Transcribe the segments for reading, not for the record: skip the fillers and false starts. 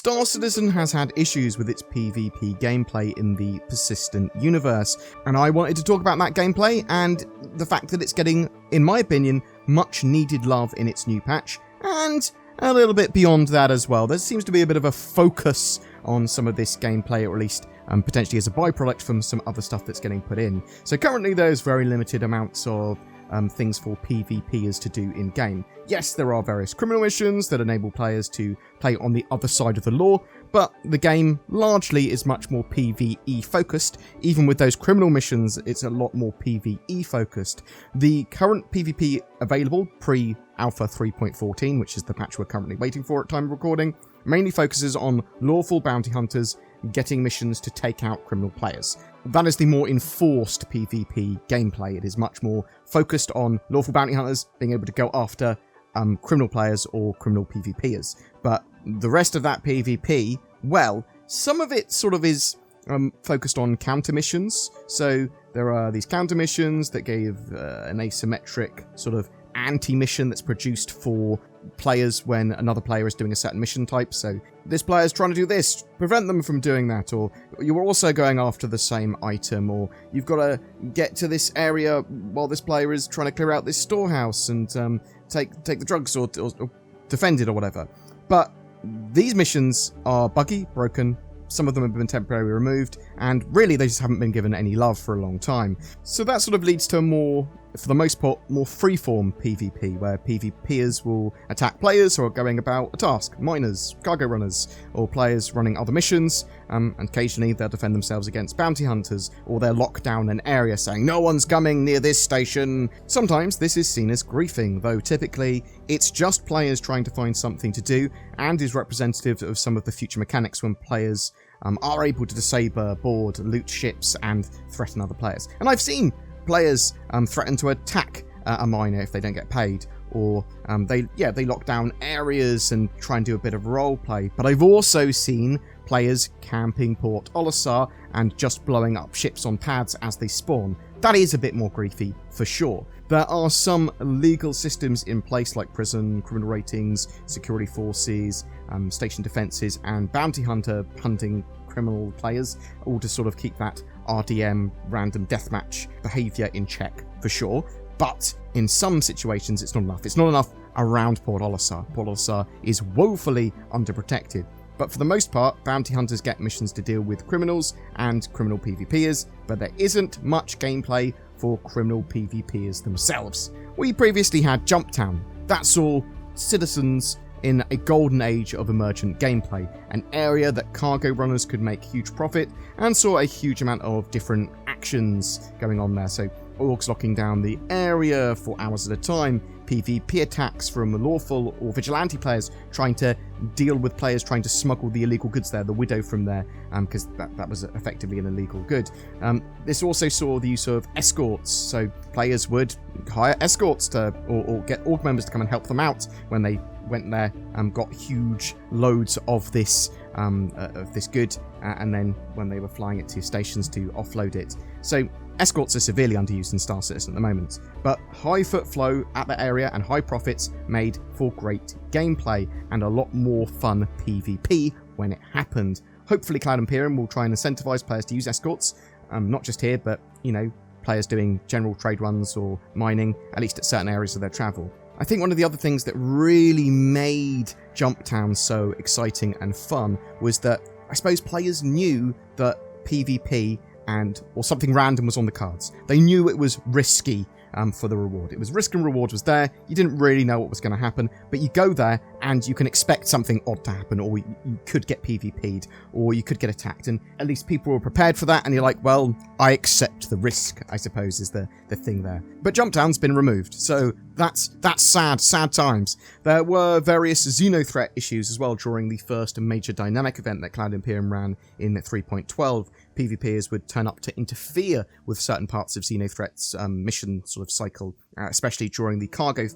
Star Citizen has had issues with its PvP gameplay in the persistent universe, and I wanted to talk about that gameplay and the fact that it's getting, in my opinion, much needed love in its new patch, and a little bit beyond that as well. There seems to be a bit of a focus on some of this gameplay, or at least potentially as a byproduct from some other stuff that's getting put in. So currently there's very limited amounts of things for PvPers to do in-game. Yes, there are various criminal missions that enable players to play on the other side of the law, but the game largely is much more PvE focused. Even with those criminal missions, it's a lot more PvE focused. The current PvP available pre-Alpha 3.14, which is the patch we're currently waiting for at time of recording, mainly focuses on lawful bounty hunters getting missions to take out criminal players. That is the more enforced PvP gameplay. It is much more focused on lawful bounty hunters being able to go after criminal players or criminal PvPers. But the rest of that PvP, well, some of it sort of is focused on counter missions. So there are these counter missions that gave an asymmetric sort of anti-mission that's produced for players when another player is doing a certain mission type. So this player is trying to do this, prevent them from doing that, or you're also going after the same item, or you've got to get to this area while this player is trying to clear out this storehouse and take the drugs or defend it or whatever. But these missions are buggy, broken. Some of them have been temporarily removed, and really they just haven't been given any love for a long time. So that sort of leads to a more, for the most part, more freeform PvP, where PvPers will attack players who are going about a task, miners, cargo runners, or players running other missions, and occasionally they'll defend themselves against bounty hunters, or they'll lock down an area saying, "No one's coming near this station." Sometimes this is seen as griefing, though typically it's just players trying to find something to do, and is representative of some of the future mechanics when players are able to disable, board, loot ships, and threaten other players. And I've seen players threaten to attack a miner if they don't get paid, or they lock down areas and try and do a bit of role play. But I've also seen players camping Port Olisar and just blowing up ships on pads as they spawn. That is a bit more griefy, for sure. There are some legal systems in place like prison, criminal ratings, security forces, station defences, and bounty hunter hunting criminal players, all to sort of keep that RDM, random deathmatch behaviour in check, for sure. But in some situations it's not enough. It's not enough around Port Olisar. Port Olisar is woefully underprotected. But for the most part, bounty hunters get missions to deal with criminals and criminal PvPers, but there isn't much gameplay for criminal PvPers themselves. We previously had Jumptown. That saw citizens in a golden age of emergent gameplay, an area that cargo runners could make huge profit, and saw a huge amount of different actions going on there. So orcs locking down the area for hours at a time, PvP attacks from lawful or vigilante players trying to deal with players trying to smuggle the illegal goods there, the widow from there, because that was effectively an illegal good. This also saw the use of escorts, so players would hire escorts to, or get org members to come and help them out when they went there and got huge loads of this good, and then when they were flying it to stations to offload it. So escorts are severely underused in Star Citizen at the moment, but high foot flow at the area and high profits made for great gameplay and a lot more fun PvP when it happened. Hopefully Cloud Imperium will try and incentivize players to use escorts, not just here, but, players doing general trade runs or mining, at least at certain areas of their travel. I think one of the other things that really made Jumptown so exciting and fun was that I suppose players knew that PvP or something random was on the cards. They knew it was risky for the reward. It was risk and reward was there. You didn't really know what was going to happen, but you go there and you can expect something odd to happen, or you could get PvP'd, or you could get attacked, and at least people were prepared for that, and you're like, well, I accept the risk, I suppose, is the thing there. But Jumptown's been removed, so that's sad times. There were various Xenothreat issues as well during the first major dynamic event that Cloud Imperium ran in 3.12. PvPers would turn up to interfere with certain parts of Xenothreat's mission sort of cycle, especially during the cargo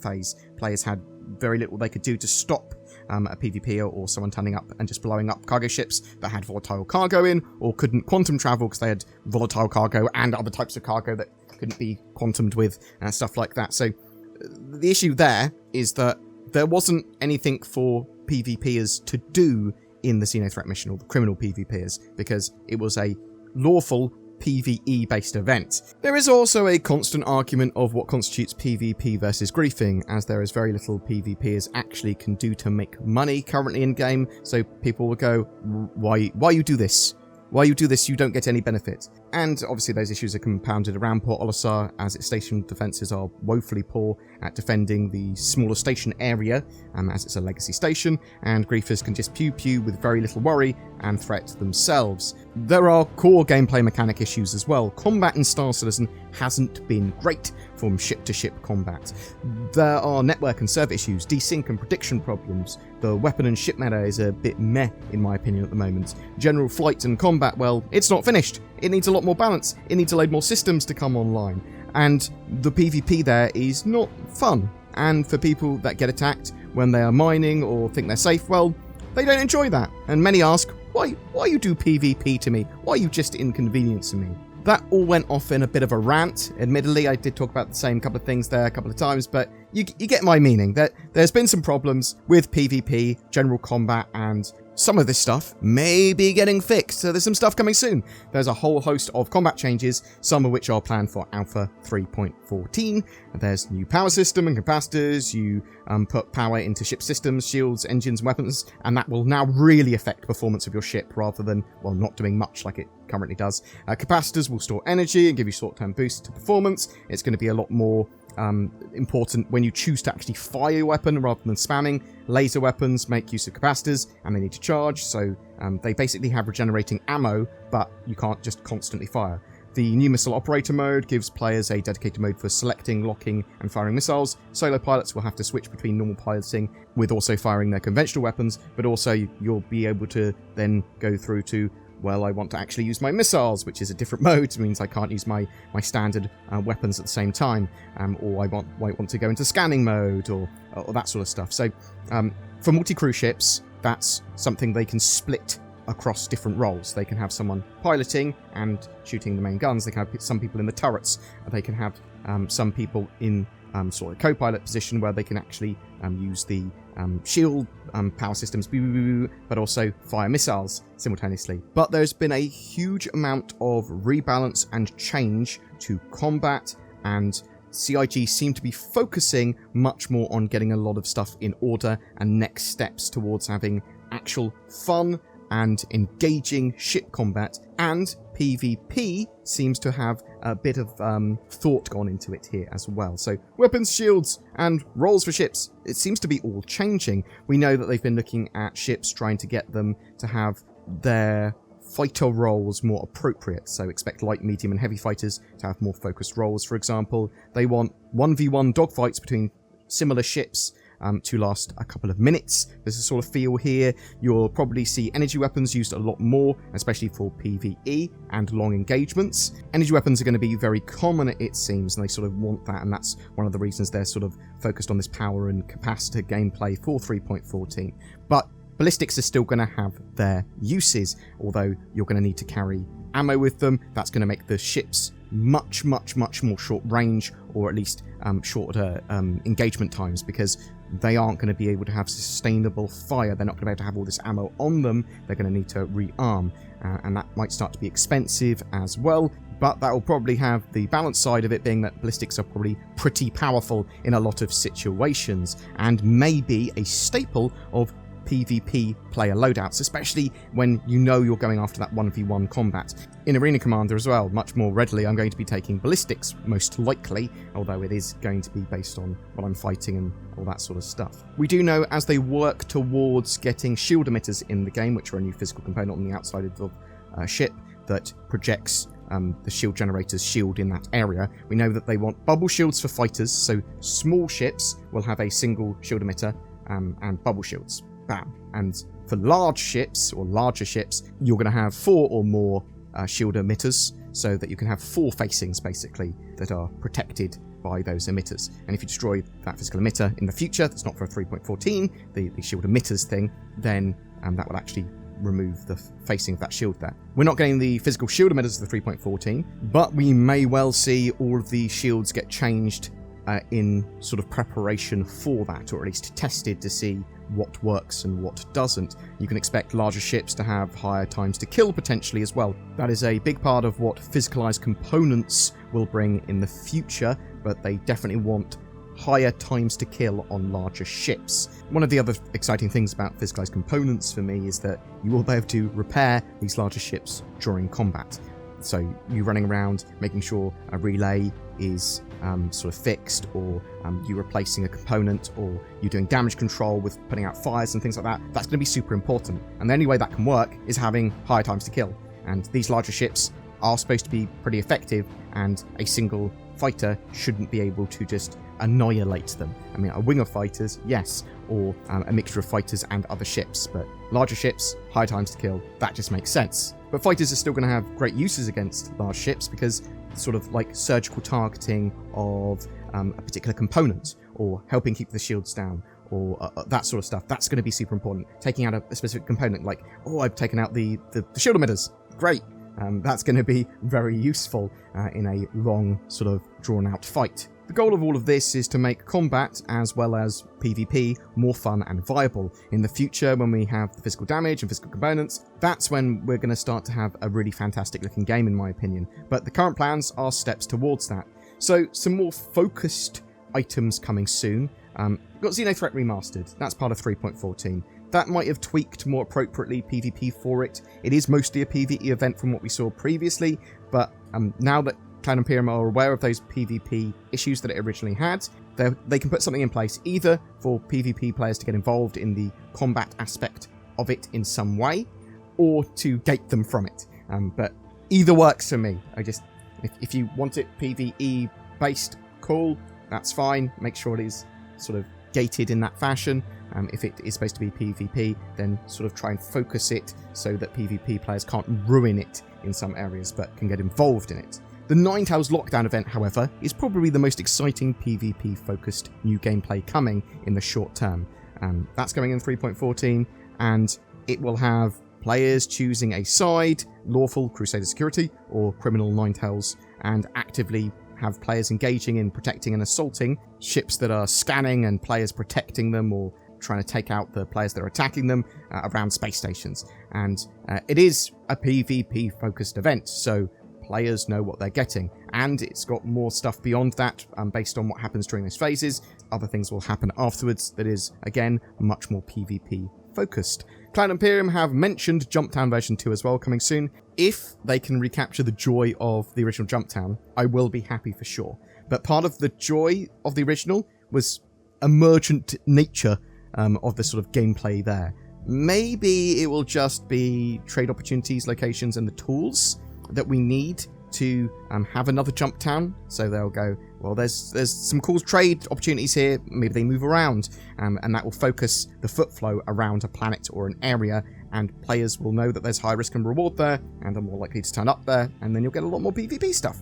phase. Players had very little they could do to stop a PvP or someone turning up and just blowing up cargo ships that had volatile cargo in, or couldn't quantum travel because they had volatile cargo and other types of cargo that couldn't be quantumed with, stuff like that. So the issue there is that there wasn't anything for PvPers to do in the Xeno Threat mission, or the criminal PvPers, because it was a lawful PvE-based event. There is also a constant argument of what constitutes PvP versus griefing, as there is very little PvPers actually can do to make money currently in-game, so people will go, why you do this? Why you do this, you don't get any benefit. And obviously those issues are compounded around Port Olisar, as its station defences are woefully poor at defending the smaller station area, as it's a legacy station, and griefers can just pew-pew with very little worry and threat themselves. There are core gameplay mechanic issues as well. Combat in Star Citizen hasn't been great from ship-to-ship combat. There are network and server issues, desync and prediction problems. The weapon and ship meta is a bit meh, in my opinion, at the moment. General flight and combat, well, it's not finished. It needs a lot more balance. It needs a load more systems to come online. And the PvP there is not fun. And for people that get attacked when they are mining or think they're safe, well, they don't enjoy that. And many ask, why you do PvP to me? Why you just inconveniencing me? That all went off in a bit of a rant. Admittedly, I did talk about the same couple of things there a couple of times, but you get my meaning. That there's been some problems with PvP, general combat, and some of this stuff may be getting fixed, so there's some stuff coming soon. There's a whole host of combat changes, some of which are planned for Alpha 3.14. There's new power system and capacitors. You put power into ship systems, shields, engines, weapons, and that will now really affect performance of your ship rather than, well, not doing much like it currently does. Capacitors will store energy and give you short-term boosts to performance. It's going to be a lot more important when you choose to actually fire your weapon rather than spamming. Laser weapons make use of capacitors and they need to charge, so they basically have regenerating ammo, but you can't just constantly fire. The new missile operator mode gives players a dedicated mode for selecting, locking, and firing missiles. Solo pilots will have to switch between normal piloting with also firing their conventional weapons, but also you'll be able to then go through to, well, I want to actually use my missiles, which is a different mode. It means I can't use my standard weapons at the same time, or I want to go into scanning mode, or that sort of stuff. So for multi-crew ships, that's something they can split across different roles. They can have someone piloting and shooting the main guns. They can have some people in the turrets. They can have some people in sort of co-pilot position where they can actually use the shield power systems, but also fire missiles simultaneously. But there's been a huge amount of rebalance and change to combat, and CIG seem to be focusing much more on getting a lot of stuff in order and next steps towards having actual fun and engaging ship combat, and PvP seems to have a bit of thought gone into it here as well. So weapons, shields, and roles for ships, it seems to be all changing. We know that they've been looking at ships, trying to get them to have their fighter roles more appropriate. So expect light, medium, and heavy fighters to have more focused roles, for example. They want 1v1 dogfights between similar ships to last a couple of minutes. There's a sort of feel here. You'll probably see energy weapons used a lot more, especially for PvE and long engagements. Energy weapons are going to be very common, it seems, and they sort of want that, and that's one of the reasons they're sort of focused on this power and capacitor gameplay for 3.14. But ballistics are still going to have their uses, although you're going to need to carry ammo with them. That's going to make the ships much more short range, or at least shorter engagement times, because they aren't going to be able to have sustainable fire. They're not going to be able to have all this ammo on them. They're going to need to rearm, and that might start to be expensive as well. But that will probably have the balance side of it being that ballistics are probably pretty powerful in a lot of situations, and may be a staple of PvP player loadouts, especially when you know you're going after that 1v1 combat. In Arena Commander as well, much more readily, I'm going to be taking ballistics, most likely, although it is going to be based on what I'm fighting and all that sort of stuff. We do know as they work towards getting shield emitters in the game, which are a new physical component on the outside of the ship that projects the shield generator's shield in that area. We know that they want bubble shields for fighters, so small ships will have a single shield emitter and bubble shields. Bam. And for large ships, or larger ships, you're going to have 4 or more shield emitters, so that you can have 4 facings, basically, that are protected by those emitters. And if you destroy that physical emitter in the future, that's not for 3.14, the shield emitters thing, then that will actually remove the facing of that shield there. We're not getting the physical shield emitters of the 3.14, but we may well see all of the shields get changed in sort of preparation for that, or at least tested to see what works and what doesn't. You can expect larger ships to have higher times to kill potentially as well. That is a big part of what physicalized components will bring in the future, but they definitely want higher times to kill on larger ships. One of the other exciting things about physicalized components for me is that you will be able to repair these larger ships during combat. So you running around making sure a relay is sort of fixed, or you replacing a component, or you're doing damage control with putting out fires and things like that, that's going to be super important. And the only way that can work is having higher times to kill. And these larger ships are supposed to be pretty effective, and a single fighter shouldn't be able to just annihilate them. I mean, a wing of fighters, yes, or a mixture of fighters and other ships, but larger ships, higher times to kill, that just makes sense. But fighters are still going to have great uses against large ships, because sort of like surgical targeting of a particular component, or helping keep the shields down, or that sort of stuff, that's going to be super important. Taking out a specific component, like, oh, I've taken out the shield emitters, great. That's going to be very useful in a long, sort of drawn-out fight. The goal of all of this is to make combat, as well as PvP, more fun and viable. In the future, when we have the physical damage and physical components, that's when we're going to start to have a really fantastic-looking game, in my opinion. But the current plans are steps towards that. So, some more focused items coming soon. We've got Xenothreat Remastered. That's part of 3.14. That might have tweaked more appropriately PvP for it. It is mostly a PvE event from what we saw previously, but now that Cloud Imperium are aware of those PvP issues that it originally had, they can put something in place either for PvP players to get involved in the combat aspect of it in some way, or to gate them from it. But either works for me. If you want it PvE based, cool, that's fine. Make sure it is sort of gated in that fashion. If it is supposed to be PvP, then sort of try and focus it so that PvP players can't ruin it in some areas, but can get involved in it. The Ninetales Lockdown event, however, is probably the most exciting PvP-focused new gameplay coming in the short term. That's coming in 3.14, and it will have players choosing a side, lawful Crusader security, or criminal Ninetales, and actively have players engaging in protecting and assaulting ships that are scanning, and players protecting them or trying to take out the players that are attacking them around space stations. And it is a PvP-focused event, so players know what they're getting, and it's got more stuff beyond that based on what happens during those phases. Other things will happen afterwards that is, again, much more PvP focused. Cloud Imperium have mentioned Jumptown version 2 as well coming soon. If they can recapture the joy of the original Jumptown, I will be happy for sure. But part of the joy of the original was emergent nature of the sort of gameplay there. Maybe it will just be trade opportunities, locations, and the tools that we need to have another Jumptown. So they'll go, well, there's some cool trade opportunities here, maybe they move around, and that will focus the foot flow around a planet or an area, and players will know that there's high risk and reward there, and are more likely to turn up there, and then you'll get a lot more PvP stuff.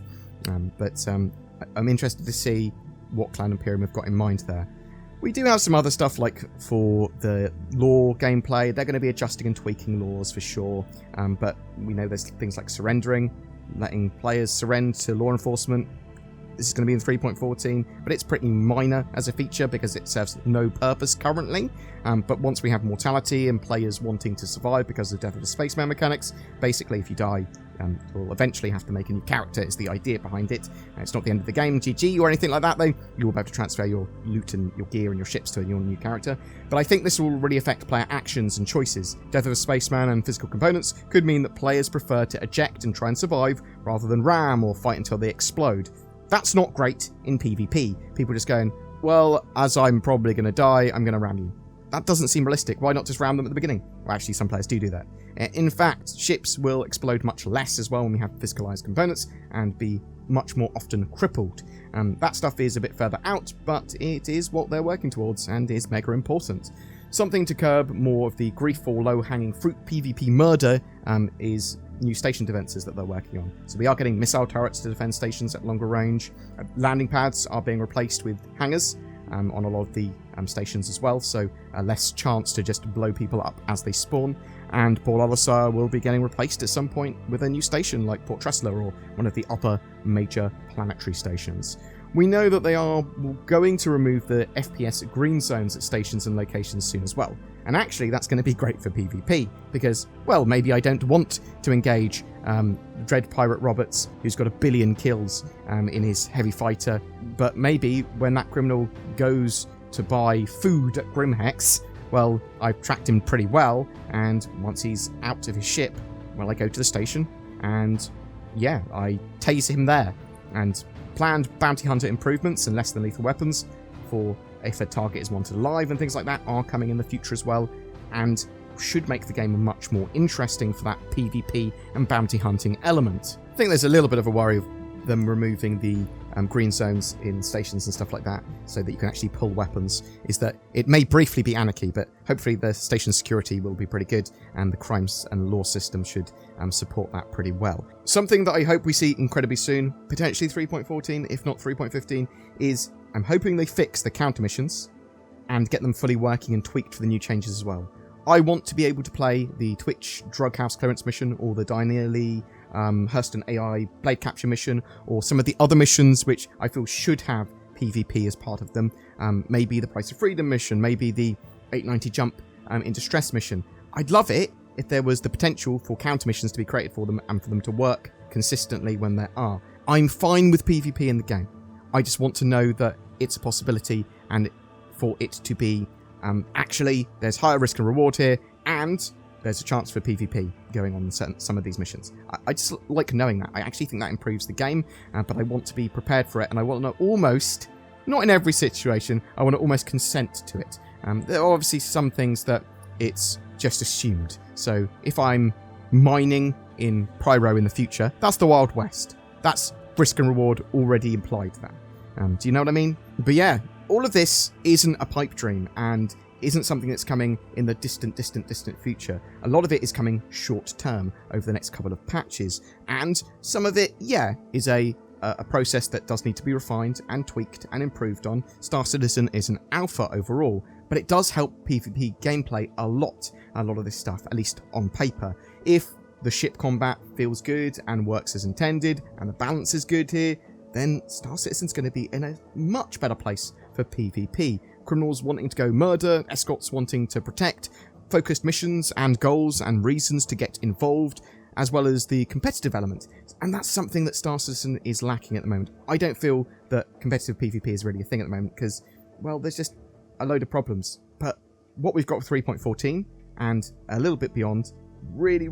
But I'm interested to see what Cloud Imperium have got in mind there. We do have some other stuff, like for the law gameplay. They're going to be adjusting and tweaking laws for sure, but we know there's things like surrendering, letting players surrender to law enforcement. This is going to be in 3.14, but it's pretty minor as a feature because it serves no purpose currently. But once we have mortality and players wanting to survive because of death of the spaceman mechanics, basically if you die, you'll eventually have to make a new character is the idea behind it. It's not the end of the game, GG, or anything like that though. You will be able to transfer your loot and your gear and your ships to your new character. But I think this will really affect player actions and choices. Death of a spaceman and physical components could mean that players prefer to eject and try and survive rather than ram or fight until they explode. That's not great in PvP. People just going, well, as I'm probably going to die, I'm going to ram you. That doesn't seem realistic. Why not just ram them at the beginning? Well, actually, some players do that. In fact, ships will explode much less as well when we have physicalized components and be much more often crippled. That stuff is a bit further out, but it is what they're working towards and is mega important. Something to curb more of the grief or low-hanging fruit PvP murder is new station defenses that they're working on. So we are getting missile turrets to defend stations at longer range. Landing pads are being replaced with hangars on a lot of the stations as well, so less chance to just blow people up as they spawn. And Port Olisar will be getting replaced at some point with a new station like Port Tressler or one of the upper major planetary stations. We know that they are going to remove the FPS green zones at stations and locations soon as well. And actually, that's going to be great for PvP, because, well, maybe I don't want to engage Dread Pirate Roberts, who's got 1 billion kills in his heavy fighter, but maybe when that criminal goes to buy food at Grimhex, well, I've tracked him pretty well, and once he's out of his ship, well, I go to the station, and yeah, I tase him there. And planned bounty hunter improvements and less than lethal weapons for if a target is wanted alive and things like that are coming in the future as well, and should make the game much more interesting for that PvP and bounty hunting element. I think there's a little bit of a worry of them removing the green zones in stations and stuff like that, so that you can actually pull weapons, is that it may briefly be anarchy, but hopefully the station security will be pretty good, and the crimes and law system should support that pretty well. Something that I hope we see incredibly soon, potentially 3.14, if not 3.15, is I'm hoping they fix the counter missions and get them fully working and tweaked for the new changes as well. I want to be able to play the Twitch Drug House Clearance mission, or the Dinearly Hurston AI Blade Capture mission, or some of the other missions which I feel should have PvP as part of them. Maybe the Price of Freedom mission, maybe the 890 Jump into Stress mission. I'd love it if there was the potential for counter missions to be created for them and for them to work consistently when there are. I'm fine with PvP in the game. I just want to know that it's a possibility, and for it to be actually there's higher risk and reward here, and there's a chance for PvP going on in some of these missions. I just like knowing that. I actually think that improves the game, but I want to be prepared for it, and I want to almost, not in every situation, I want to almost consent to it. There are obviously some things that it's just assumed. So if I'm mining in Pyro in the future, that's the Wild West. That's risk and reward already implied there. Do you know what I mean? But yeah, all of this isn't a pipe dream, and isn't something that's coming in the distant future. A lot of it is coming short term over the next couple of patches, and some of it, yeah, is a process that does need to be refined and tweaked and improved on. Star Citizen is an alpha overall, but it does help PvP gameplay a lot of this stuff, at least on paper. If the ship combat feels good and works as intended, and the balance is good here, then Star Citizen's going to be in a much better place for PvP. Criminals wanting to go murder, escorts wanting to protect, focused missions and goals and reasons to get involved, as well as the competitive element. And that's something that Star Citizen is lacking at the moment. I don't feel that competitive PvP is really a thing at the moment, because, well, there's just a load of problems. But what we've got with 3.14 and a little bit beyond really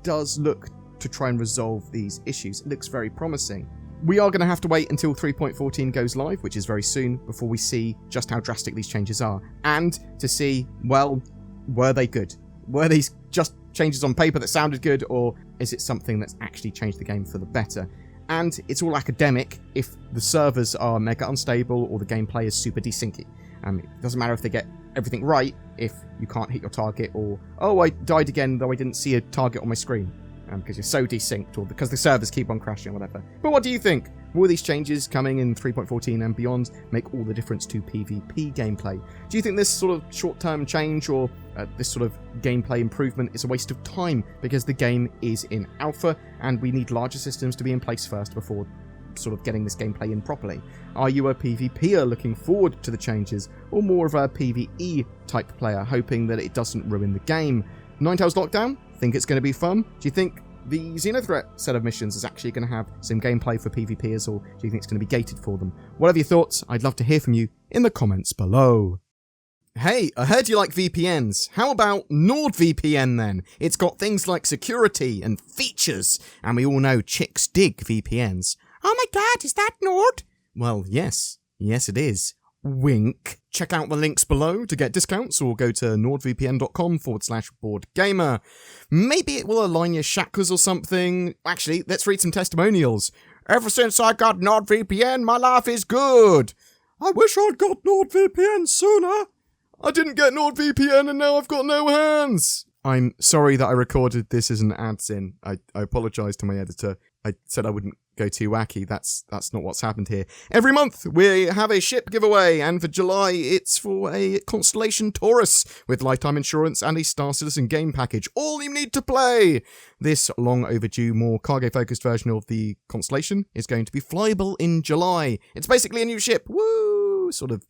does look to try and resolve these issues. It looks very promising. We are going to have to wait until 3.14 goes live, which is very soon, before we see just how drastic these changes are. And to see, well, were they good? Were these just changes on paper that sounded good, or is it something that's actually changed the game for the better? And it's all academic if the servers are mega unstable or the gameplay is super desyncy. It doesn't matter if they get everything right if you can't hit your target, or, oh, I died again though I didn't see a target on my screen. Because you're so desynced, or because the servers keep on crashing or whatever. But what do you think? Will these changes coming in 3.14 and beyond make all the difference to PvP gameplay? Do you think this sort of short-term change, or this sort of gameplay improvement, is a waste of time because the game is in alpha and we need larger systems to be in place first before sort of getting this gameplay in properly? Are you a PvPer looking forward to the changes, or more of a PvE type player hoping that it doesn't ruin the game? Ninetales Lockdown? Think it's going to be fun? Do you think the Xenothreat set of missions is actually going to have some gameplay for PvPers, or do you think it's going to be gated for them? Whatever your thoughts, I'd love to hear from you in the comments below. Hey, I heard you like VPNs. How about NordVPN then? It's got things like security and features, and we all know chicks dig VPNs. Oh my god, is that Nord? Well, yes. Yes, it is. Wink. Check out the links below to get discounts, or go to nordvpn.com/BoredGamer. Maybe it will align your chakras or something. Actually, let's read some testimonials. Ever since I got NordVPN, my life is good. I wish I'd got NordVPN sooner. I didn't get NordVPN and now I've got no hands. I'm sorry that I recorded this as an ads in. I apologise to my editor. I said I wouldn't go too wacky. That's not what's happened here. Every month we have a ship giveaway, and for July it's for a Constellation Taurus with lifetime insurance and a Star Citizen game package. All you need to play! This long overdue, more cargo-focused version of the Constellation is going to be flyable in July. It's basically a new ship. Woo! Sort of.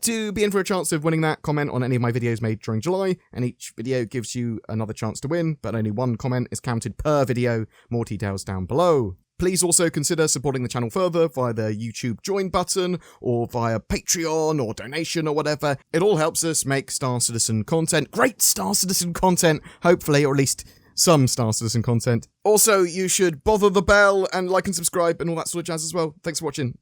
To be in for a chance of winning that, comment on any of my videos made during July, and each video gives you another chance to win, but only one comment is counted per video. More details down below. Please also consider supporting the channel further via the YouTube join button, or via Patreon, or donation, or whatever. It all helps us make Star Citizen content. Great Star Citizen content, hopefully, or at least some Star Citizen content. Also, you should bother the bell and like and subscribe and all that sort of jazz as well. Thanks for watching.